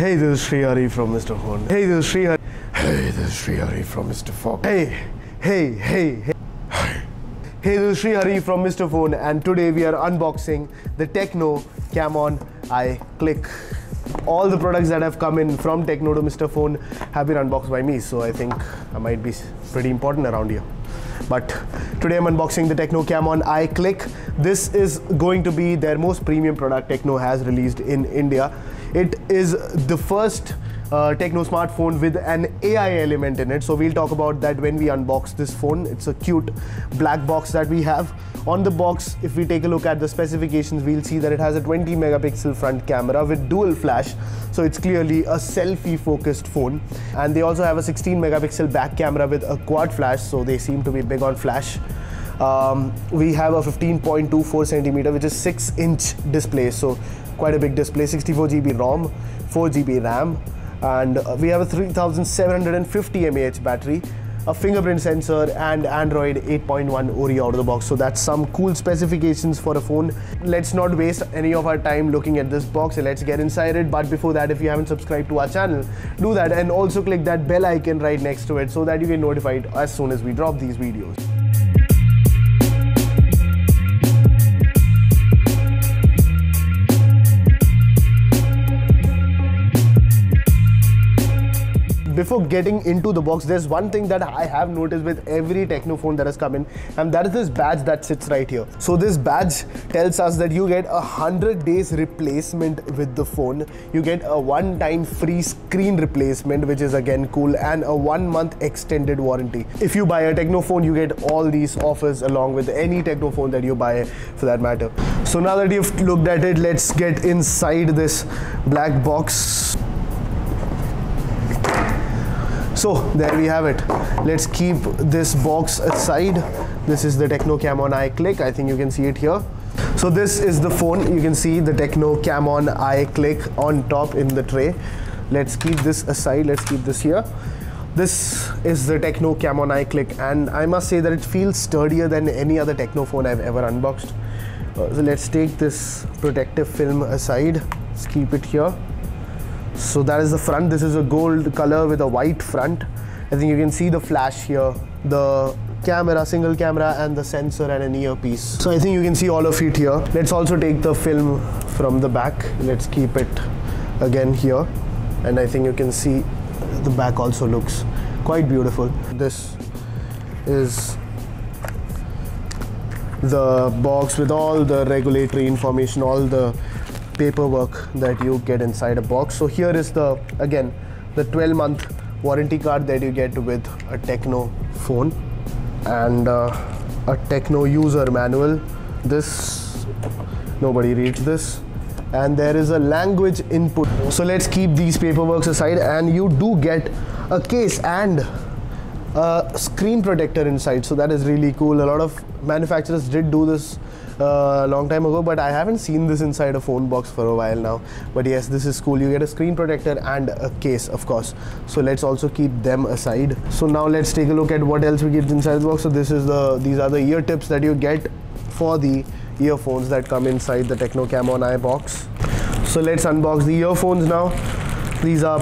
Hey, this is Sreehari from Mr. Phone. Hey, this is Sreehari. Hey, this is Sreehari from Mr. Phone. Hey. Hey, this is Sreehari from Mr. Phone, and today we are unboxing the Tecno Camon iClick. All the products that have come in from Tecno to Mr. Phone have been unboxed by me, so I think I might be pretty important around here. But today I'm unboxing the Tecno Camon iClick. This is going to be their most premium product Tecno has released in India. It is the first Tecno smartphone with an AI element in it. So we'll talk about that when we unbox this phone. It's a cute black box that we have. On the box, if we take a look at the specifications, we'll see that it has a 20 megapixel front camera with dual flash. So it's clearly a selfie focused phone. And they also have a 16 megapixel back camera with a quad flash. So they seem to be big on flash. We have a 15.24 centimeter, which is 6-inch display. So quite a big display, 64 GB ROM, 4 GB RAM. And we have a 3750 mAh battery, a fingerprint sensor, and Android 8.1 Oreo out of the box. So that's some cool specifications for a phone. Let's not waste any of our time looking at this box, and let's get inside it. But before that, if you haven't subscribed to our channel, do that, and also click that bell icon right next to it so that you get notified as soon as we drop these videos. Before getting into the box, there's one thing that I have noticed with every Tecno phone that has come in, and that is this badge that sits right here. So this badge tells us that you get 100 days replacement with the phone. You get a one-time free screen replacement, which is again cool, and a 1-month extended warranty. If you buy a Tecno phone, you get all these offers along with any Tecno phone that you buy for that matter. So now that you've looked at it, let's get inside this black box. So there we have it. Let's keep this box aside. This is the Tecno Camon iClick. I think you can see it here. So this is the phone. You can see the Tecno Camon iClick on top in the tray. Let's keep this aside. Let's keep this here. This is the Tecno Camon iClick, and I must say that it feels sturdier than any other Tecno phone I've ever unboxed. So let's take this protective film aside. Let's keep it here. So that is the front. This is a gold color with a white front. I think you can see the flash here, the camera, single camera, and the sensor and an earpiece. So I think you can see all of it here. Let's also take the film from the back. Let's keep it again here. And I think you can see the back also looks quite beautiful. This is the box with all the regulatory information, all the paperwork that you get inside a box. So here is the 12-month warranty card that you get with a Tecno phone, and a Tecno user manual. This, nobody reads this, and there is a language input. So let's keep these paperwork aside, and you do get a case and a screen protector inside. So that is really cool. A lot of manufacturers did do this a long time ago, but I haven't seen this inside a phone box for a while now. But yes, this is cool. You get a screen protector and a case, of course. So let's also keep them aside. So now let's take a look at what else we get inside the box. So these are the ear tips that you get for the earphones that come inside the Tecno Camon i box. So let's unbox the earphones now. These are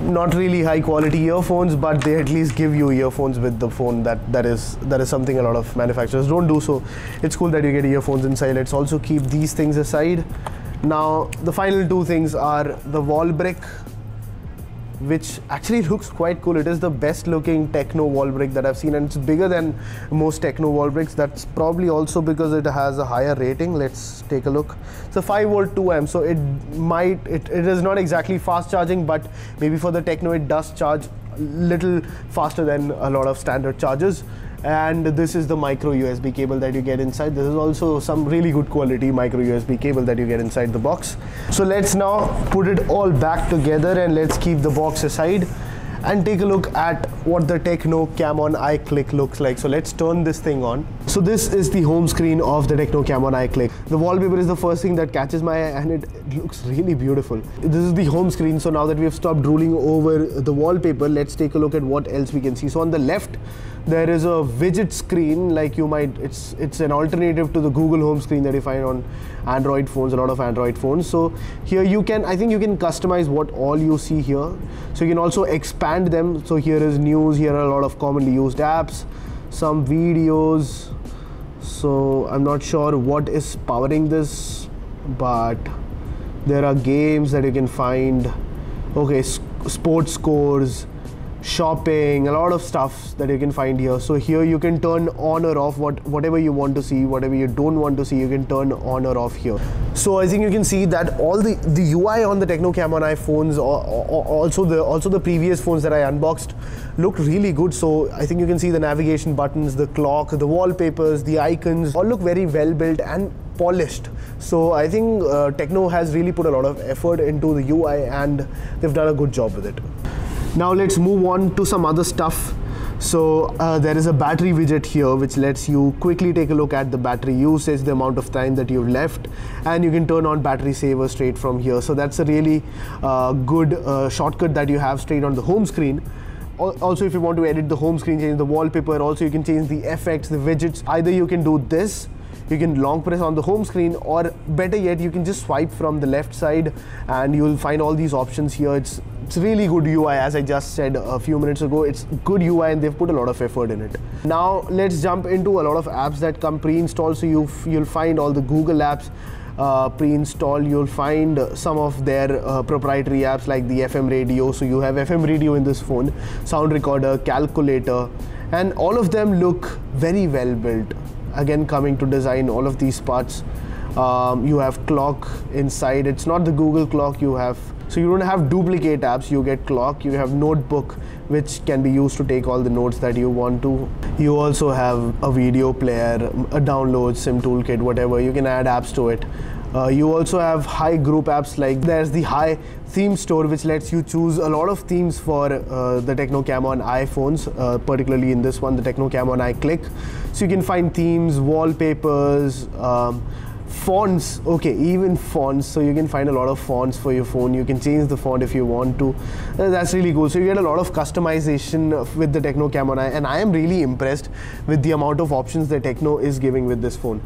not really high quality earphones, but they at least give you earphones with the phone. That is something a lot of manufacturers don't do. So it's cool that you get earphones inside. Let's also keep these things aside. Now the final two things are the wall brick, which actually looks quite cool. It is the best looking Tecno wall brick that I've seen, and it's bigger than most Tecno wall bricks. That's probably also because it has a higher rating. Let's take a look. It's a 5-volt 2 amp, so it is not exactly fast charging, but maybe for the Tecno it does charge a little faster than a lot of standard chargers. And this is the micro USB cable that you get inside. This is also some really good quality micro USB cable that you get inside the box. So let's now put it all back together, and let's keep the box aside and take a look at what the Tecno Camon iClick looks like. So let's turn this thing on. So this is the home screen of the Tecno Camon iClick. The wallpaper is the first thing that catches my eye, and it looks really beautiful. This is the home screen. So now that we have stopped drooling over the wallpaper, let's take a look at what else we can see. So on the left, there is a widget screen, like you might, it's an alternative to the Google home screen that you find on Android phones, a lot of Android phones. So here you can, I think you can customize what all you see here. So you can also expand them. So here is news, here are a lot of commonly used apps, some videos. So I'm not sure what is powering this, but there are games that you can find. Okay, sports scores, shopping, a lot of stuff that you can find here. So here you can turn on or off whatever you want to see, whatever you don't want to see, you can turn on or off here. So I think you can see that all the UI on the Tecno Camon iPhones, also the previous phones that I unboxed, looked really good. So I think you can see the navigation buttons, the clock, the wallpapers, the icons, all look very well built and polished. So I think Tecno has really put a lot of effort into the UI, and they've done a good job with it. Now let's move on to some other stuff. So there is a battery widget here which lets you quickly take a look at the battery usage, the amount of time that you've left, and you can turn on battery saver straight from here. So that's a really good shortcut that you have straight on the home screen. Also, if you want to edit the home screen, change the wallpaper, also you can change the effects, the widgets. Either you can do this, you can long press on the home screen, or better yet, you can just swipe from the left side and you'll find all these options here. It's really good UI, as I just said a few minutes ago. It's good UI and they've put a lot of effort in it. Now let's jump into a lot of apps that come pre-installed. So you'll find all the Google apps pre-installed. You'll find some of their proprietary apps like the FM radio. So you have FM radio in this phone, sound recorder, calculator, and all of them look very well built. Again, coming to design, all of these parts, you have clock inside. It's not the Google clock you have, so you don't have duplicate apps. You get clock, you have notebook, which can be used to take all the notes that you want to. You also have a video player, a download, sim toolkit, whatever. You can add apps to it. You also have high group apps, like there's the high theme store, which lets you choose a lot of themes for the Tecno Camon iPhones, particularly in this one, the Tecno Camon iClick. So you can find themes, wallpapers, fonts, okay, even fonts. So you can find a lot of fonts for your phone. You can change the font if you want to. That's really cool. So you get a lot of customization with the Tecno Camon, and I am really impressed with the amount of options that Tecno is giving with this phone.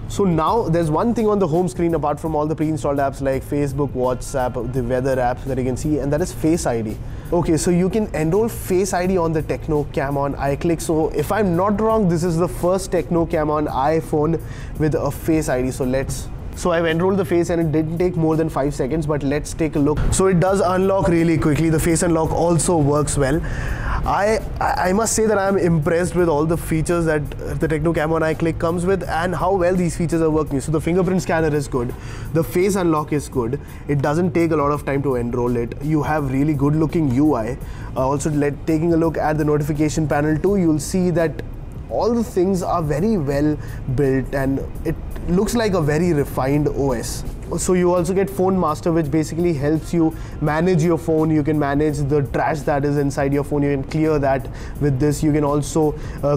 So now there's one thing on the home screen apart from all the pre-installed apps like Facebook, WhatsApp, the weather app that you can see, and that is Face ID. Okay, so you can enroll Face ID on the Tecno Camon iClick. So if I'm not wrong, this is the first Tecno Camon iPhone with a Face ID. So I've enrolled the face and it didn't take more than 5 seconds, but let's take a look. So it does unlock really quickly. The face unlock also works well. I must say that I'm impressed with all the features that the Tecno Camon iClick comes with and how well these features are working. So the fingerprint scanner is good. The face unlock is good. It doesn't take a lot of time to enroll it. You have really good looking UI. Also, taking a look at the notification panel too, you'll see that all the things are very well built and it looks like a very refined OS. So you also get Phone Master, which basically helps you manage your phone. You can manage the trash that is inside your phone. You can clear that with this. You can also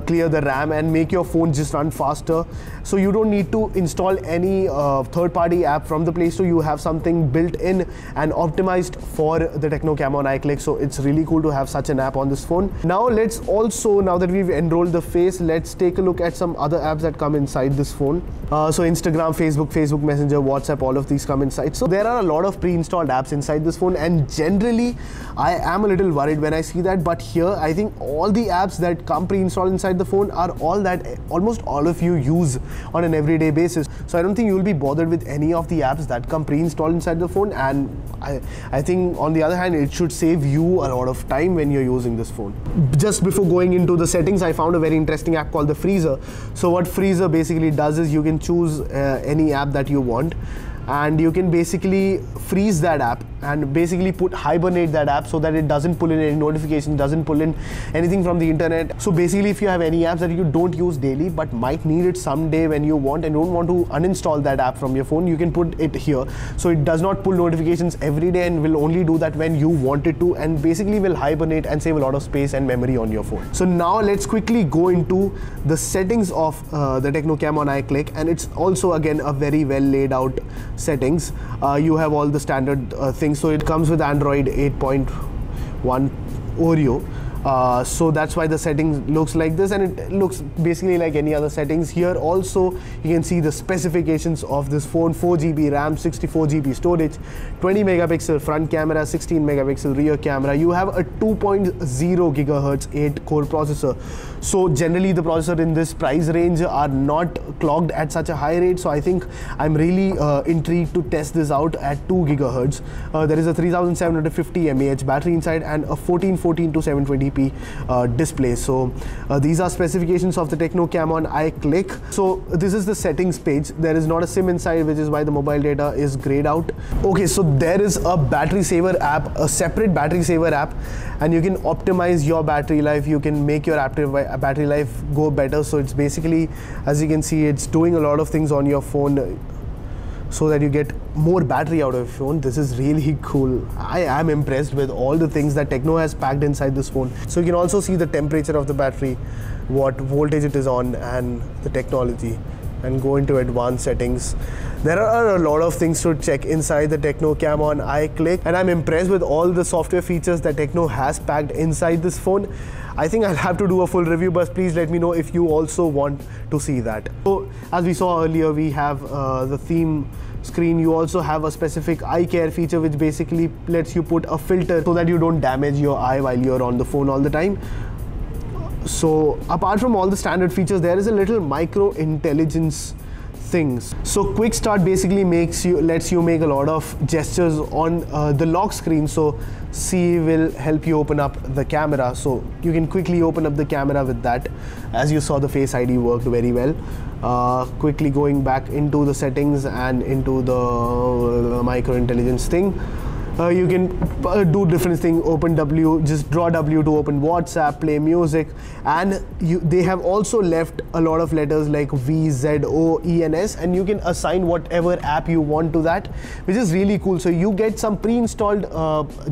clear the RAM and make your phone just run faster. So you don't need to install any third-party app from the Play Store. You have something built in and optimized for the Tecno Camon iClick. So it's really cool to have such an app on this phone. Now let's also, now that we've enrolled the face, let's take a look at some other apps that come inside this phone. So Instagram, Facebook Messenger, WhatsApp, all of these come inside. So there are a lot of pre-installed apps inside this phone, and generally I am a little worried when I see that, but here I think all the apps that come pre-installed inside the phone are all that almost all of you use on an everyday basis. So I don't think you will be bothered with any of the apps that come pre-installed inside the phone, and I think on the other hand it should save you a lot of time when you're using this phone. Just before going into the settings, I found a very interesting app called the Freezer. So what Freezer basically does is you can choose any app that you want, and you can basically freeze that app and basically hibernate that app so that it doesn't pull in any notifications, doesn't pull in anything from the internet. So basically, if you have any apps that you don't use daily but might need it someday when you want and don't want to uninstall that app from your phone, you can put it here. So it does not pull notifications every day and will only do that when you want it to, and basically will hibernate and save a lot of space and memory on your phone. So now let's quickly go into the settings of the Tecno Camon iClick, and it's also again a very well laid out settings. You have all the standard things. So it comes with Android 8.1 Oreo. So that's why the settings looks like this, and it looks basically like any other settings. Here also you can see the specifications of this phone: 4GB RAM, 64GB storage, 20 megapixel front camera, 16 megapixel rear camera. You have a 2.0 gigahertz 8-core processor. So generally the processor in this price range are not clocked at such a high rate. So I think I'm really intrigued to test this out at 2 gigahertz. There is a 3750 mAh battery inside and a 1440 to 720p display. So these are specifications of the Tecno Camon iClick. So this is the settings page. There is not a SIM inside, which is why the mobile data is grayed out. Okay, so there is a battery saver app, a separate battery saver app, and you can optimize your battery life. You can make your battery life go better. So it's basically, as you can see, it's doing a lot of things on your phone so that you get more battery out of your phone. This is really cool. I am impressed with all the things that Tecno has packed inside this phone. So you can also see the temperature of the battery, what voltage it is on, and the technology, and go into advanced settings. There are a lot of things to check inside the Tecno Camon iClick, and I'm impressed with all the software features that Tecno has packed inside this phone. I think I'll have to do a full review, but please let me know if you also want to see that. So as we saw earlier, we have the theme screen. You also have a specific eye care feature, which basically lets you put a filter so that you don't damage your eye while you're on the phone all the time. So apart from all the standard features, there is a little micro intelligence things. So quick start basically lets you make a lot of gestures on the lock screen. So C will help you open up the camera, so you can quickly open up the camera with that. As you saw, the Face ID worked very well. Quickly going back into the settings and into the micro intelligence thing. You can do different things. Open W, just draw W to open WhatsApp, play music, and they have also left a lot of letters like V, Z, O, E, and S, and you can assign whatever app you want to that, which is really cool. So you get some pre-installed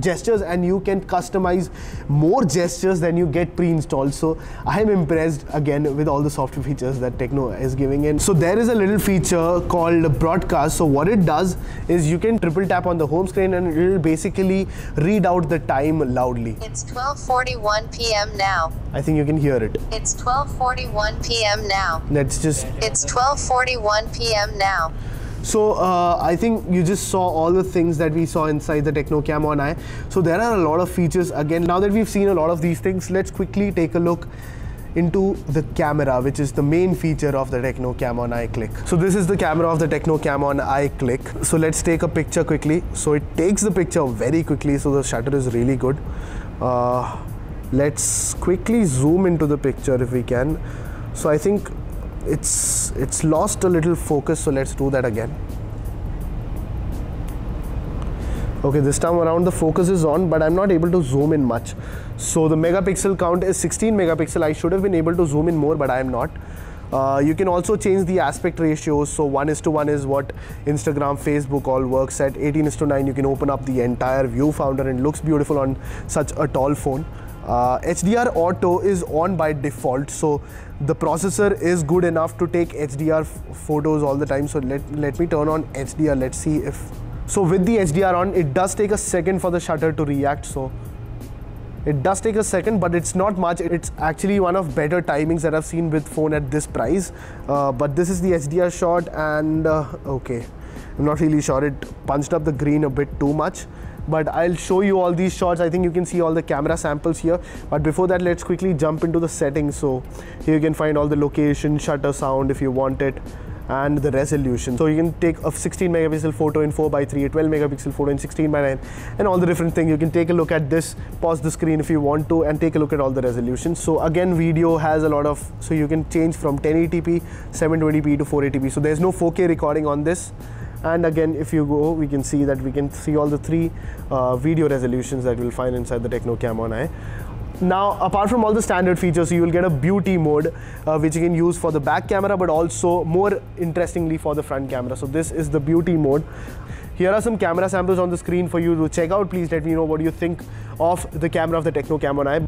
gestures, and you can customize more gestures than you get pre-installed. So I am impressed again with all the software features that Tecno is giving in. So there is a little feature called broadcast. So what it does is you can triple tap on the home screen and it will basically read out the time loudly. It's 12:41 p.m. now. I think you can hear it. It's 12:41 p.m. now. Let's just... It's 12:41 p.m. now. So I think you just saw all the things that we saw inside the Tecno Camon i. So there are a lot of features. Again, now that we've seen a lot of these things, let's quickly take a look into the camera, which is the main feature of the Tecno Camon iClick. So this is the camera of the Tecno Camon iClick. So let's take a picture quickly. So it takes the picture very quickly, so the shutter is really good. Let's quickly zoom into the picture if we can. So I think it's lost a little focus, so let's do that again. Okay, this time around the focus is on, but I'm not able to zoom in much. So the megapixel count is 16 megapixel. I should have been able to zoom in more, but I am not. You can also change the aspect ratios. So 1:1 is what Instagram, Facebook all works at. 18:9, you can open up the entire viewfinder and it looks beautiful on such a tall phone. HDR Auto is on by default, so the processor is good enough to take HDR photos all the time. So let me turn on HDR. Let's see if... So with the HDR on, it does take a second for the shutter to react. So it does take a second, but it's not much. It's actually one of better timings that I've seen with phone at this price. But this is the HDR shot, and okay, I'm not really sure. It punched up the green a bit too much, but I'll show you all these shots. I think you can see all the camera samples here. But before that, let's quickly jump into the settings. So here you can find all the location, shutter sound if you want it, and the resolution. So you can take a 16 megapixel photo in 4:3, a 12 megapixel photo in 16:9, and all the different things. You can take a look at this, pause the screen if you want to, and take a look at all the resolutions. So again, video has a lot of, so you can change from 1080p, 720p to 480p. So there's no 4K recording on this, And again, if you go, we can see that we can see all the three video resolutions that we'll find inside the Tecno Camon I. Now, apart from all the standard features, you will get a beauty mode which you can use for the back camera, but also more interestingly for the front camera. So this is the beauty mode. Here are some camera samples on the screen for you to check out. Please let me know what you think of the camera of the Tecno Camon I.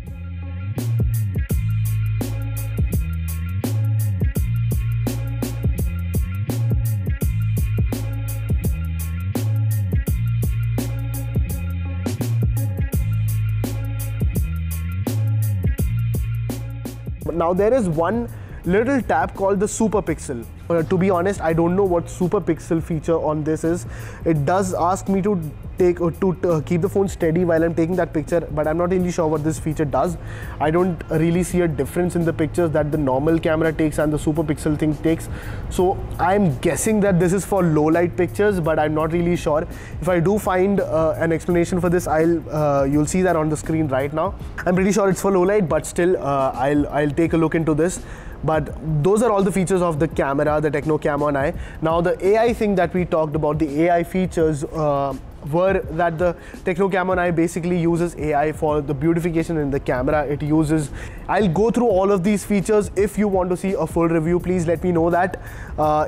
Now there is one little tab called the super pixel. To be honest, I don't know what super pixel feature on this is. It does ask me to keep the phone steady while I'm taking that picture, but I'm not really sure what this feature does. I don't really see a difference in the pictures that the normal camera takes and the super pixel thing takes. So I'm guessing that this is for low light pictures, but I'm not really sure. If I do find an explanation for this, you'll see that on the screen right now. I'm pretty sure it's for low light, but still I'll take a look into this. But those are all the features of the camera, the Tecno Camon I. Now the AI thing that we talked about, the AI features were that the Tecno Camon I basically uses AI for the beautification in the camera. It uses, I'll go through all of these features. If you want to see a full review, please let me know that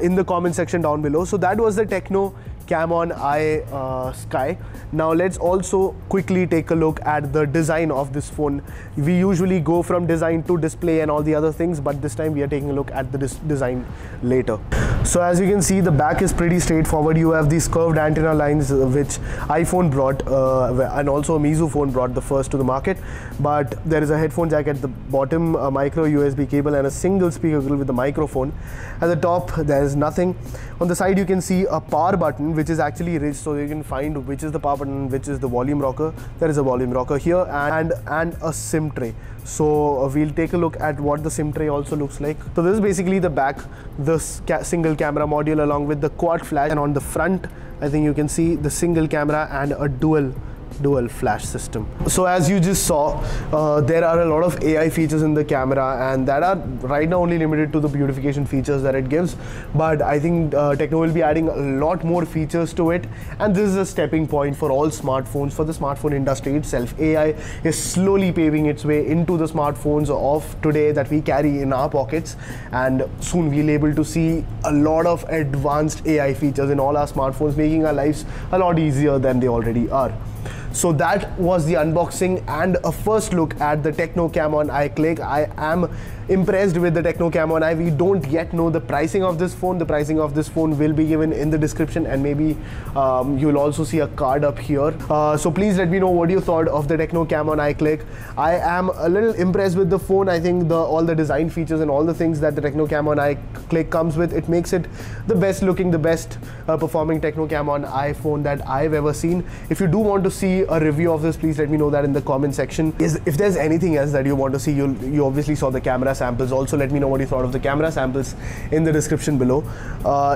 in the comment section down below. So that was the Tecno Camon I Sky. Now let's also quickly take a look at the design of this phone. We usually go from design to display and all the other things, but this time we are taking a look at the design later. So as you can see, the back is pretty straightforward. You have these curved antenna lines which iPhone brought and also a Meizu phone brought, the first to the market. But there is a headphone jack at the bottom, a micro USB cable and a single speaker grill with the microphone. At the top there is nothing. On the side you can see a power button which is actually ridged, so you can find which is the power button, which is the volume rocker. There is a volume rocker here and a SIM tray. So we'll take a look at what the SIM tray also looks like. So this is basically the back, the single camera module along with the quad flash, and on the front I think you can see the single camera and a dual flash system. So as you just saw, there are a lot of AI features in the camera, and that are right now only limited to the beautification features that it gives, but I think Tecno will be adding a lot more features to it, and this is a stepping point for all smartphones, for the smartphone industry itself. AI is slowly paving its way into the smartphones of today that we carry in our pockets, and soon we'll be able to see a lot of advanced AI features in all our smartphones, making our lives a lot easier than they already are. So that was the unboxing and a first look at the Tecno Camon I Click. I am impressed with the Tecno Camon I. We don't yet know the pricing of this phone. The pricing of this phone will be given in the description, and maybe you'll also see a card up here. So please let me know what you thought of the Tecno Camon I Click. I am a little impressed with the phone. I think all the design features and all the things that the Tecno Camon I Click comes with, it makes it the best looking, the best performing Tecno Camon I phone that I've ever seen. If you do want to see a review of this, please let me know that in the comment section. If there's anything else that you want to see, you obviously saw the camera samples. Also let me know what you thought of the camera samples in the description below.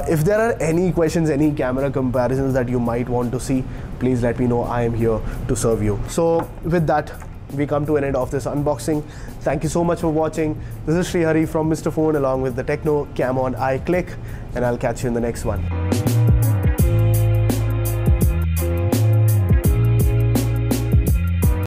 If there are any questions, any camera comparisons that you might want to see, please let me know. I am here to serve you. So with that, we come to an end of this unboxing. Thank you so much for watching. This is Sreehari from Mr. Phone along with the Tecno Camon I Click, and I'll catch you in the next one.